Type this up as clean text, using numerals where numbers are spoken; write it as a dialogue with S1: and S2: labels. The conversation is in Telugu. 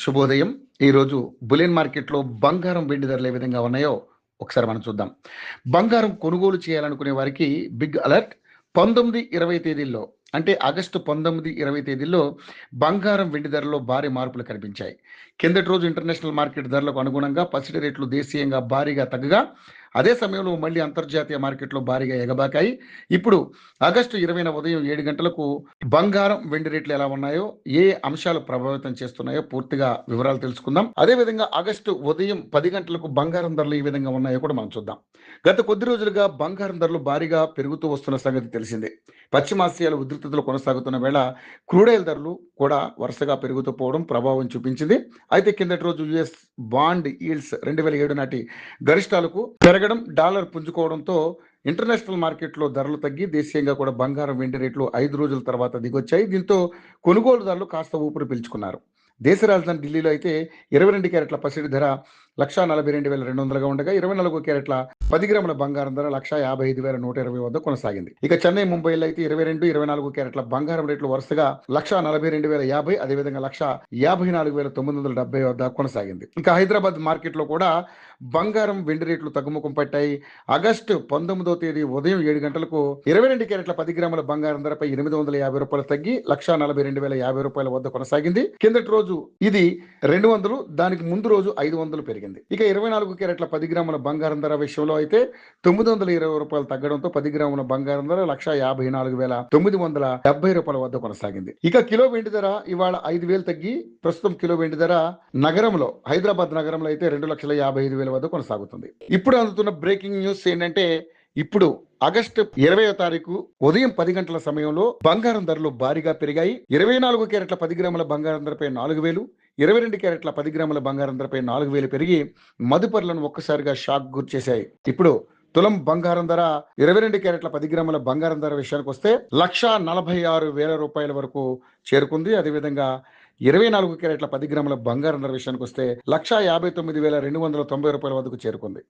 S1: శుభోదయం. ఈరోజు బులియన్ మార్కెట్‌లో బంగారం, వెండి ధరలు ఏ విధంగా ఉన్నాయో ఒకసారి మనం చూద్దాం. బంగారం కొనుగోలు చేయాలనుకునే వారికి బిగ్ అలర్ట్. 19, 20 తేదీల్లో అంటే ఆగస్టు 19, 20 తేదీల్లో బంగారం, వెండి ధరల్లో భారీ మార్పులు కనిపించాయి. కిందటి రోజు ఇంటర్నేషనల్ మార్కెట్ ధరలకు అనుగుణంగా పసిడి రేట్లు దేశీయంగా భారీగా తగ్గగా, అదే సమయంలో మళ్ళీ అంతర్జాతీయ మార్కెట్‌లో భారీగా ఎగబాకాయి. ఇప్పుడు ఆగస్టు 20న ఉదయం 7 గంటలకు బంగారం, వెండి రేట్లు ఎలా ఉన్నాయో, ఏ అంశాలు ప్రభావితం చేస్తున్నాయో పూర్తిగా వివరాలు తెలుసుకుందాం. అదేవిధంగా ఆగస్టు ఉదయం 10 గంటలకు బంగారం ధరలు ఏ విధంగా ఉన్నాయో కూడా మనం చూద్దాం. గత కొద్ది రోజులుగా బంగారం ధరలు భారీగా పెరుగుతూ వస్తున్న సంగతి తెలిసిందే. పశ్చిమాసియాలో ఉద్రిక్తతలు కొనసాగుతున్న వేళ క్రూడాయిల్ ధరలు కూడా వరుసగా పెరుగుతూ పోవడం ప్రభావం చూపించింది. అయితే కిందటి రోజు యుఎస్ బాండ్ ఈల్డ్స్ 2007 నాటి గరిష్టాలకు పెరగడం, డాలర్ పుంజుకోవడంతో ఇంటర్నేషనల్ మార్కెట్లో ధరలు తగ్గి దేశీయంగా కూడా బంగారం, వెండి రేట్లు 5 రోజుల తర్వాత దిగొచ్చాయి. దీంతో కొనుగోలుదారులు కాస్త ఊపిరి పీల్చుకున్నారు. దేశ రాజధాని ఢిల్లీలో అయితే 22 క్యారెట్ల పసిడి ధర 1,42,200గా ఉండగా, 24 క్యారెట్ల 10 గ్రాముల బంగారం ధర 1,55,120 వద్ద కొనసాగింది. ఇక చెన్నై, ముంబైలో అయితే 22, 24 క్యారెట్ల బంగారం రేట్లు వరుసగా 1,42,050, అదేవిధంగా 1,54,970 వద్ద కొనసాగింది. ఇంకా హైదరాబాద్ మార్కెట్లో కూడా బంగారం, వెండి రేట్లు తగ్గుముఖం పట్టాయి. ఆగస్టు 19వ తేదీ ఉదయం 7 గంటలకు 22 క్యారెట్ల 10 గ్రాముల బంగారం ధరపై రూ. 850 తగ్గి 1,42,050 వద్ద కొనసాగింది. కిందటి రోజు ఇది 200, దానికి ముందు రోజు 500 పెరిగింది. ఇక 24 క్యారెట్ల 10 గ్రాముల బంగారం ధర విషయంలో అయితే రూ. 920 తగ్గడంతో 10 గ్రాముల బంగారం ధర 1,54,970 వద్ద కొనసాగింది. ఇక కిలో వెండి ధర ఇవాళ 5,000 తగ్గి ప్రస్తుతం కిలో వెండి ధర నగరంలో, హైదరాబాద్ నగరంలో అయితే 2,55,000 వద్ద కొనసాగుతుంది. ఇప్పుడు అందుతున్న బ్రేకింగ్ న్యూస్ ఏంటంటే, ఇప్పుడు ఆగస్టు 20వ తారీఖు ఉదయం 10 గంటల సమయంలో బంగారం ధరలు భారీగా పెరిగాయి. 24 క్యారెట్ల 10 గ్రాముల బంగారం ధరపై 4,000, 22 క్యారెట్ల 10 గ్రాముల బంగారం ధరపై 4,000 పెరిగి మదుపర్లను ఒక్కసారిగా షాక్ గురిచేశాయి. ఇప్పుడు తులం బంగారం ధర 22 క్యారెట్ల 10 గ్రాముల బంగారం ధర విషయానికి వస్తే 1,46,000 వరకు చేరుకుంది. అదేవిధంగా 24 క్యారెట్ల 10 గ్రాముల బంగారం ధర విషయానికి వస్తే 1,59,290 వద్దకు చేరుకుంది.